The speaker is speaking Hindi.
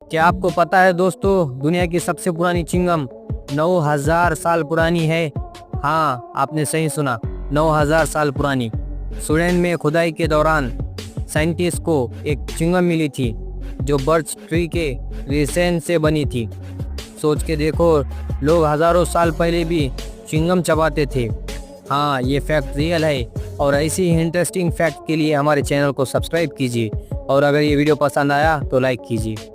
क्या आपको पता है दोस्तों, दुनिया की सबसे पुरानी चिंगम 9000 साल पुरानी है। हाँ, आपने सही सुना, 9000 साल पुरानी। स्वीडन में खुदाई के दौरान साइंटिस्ट को एक चिंगम मिली थी जो बर्च ट्री के रेशेन से बनी थी। सोच के देखो, लोग हजारों साल पहले भी चिंगम चबाते थे। हाँ, ये फैक्ट रियल है। और ऐसी ही इंटरेस्टिंग फैक्ट के लिए हमारे चैनल को सब्सक्राइब कीजिए और अगर ये वीडियो पसंद आया तो लाइक कीजिए।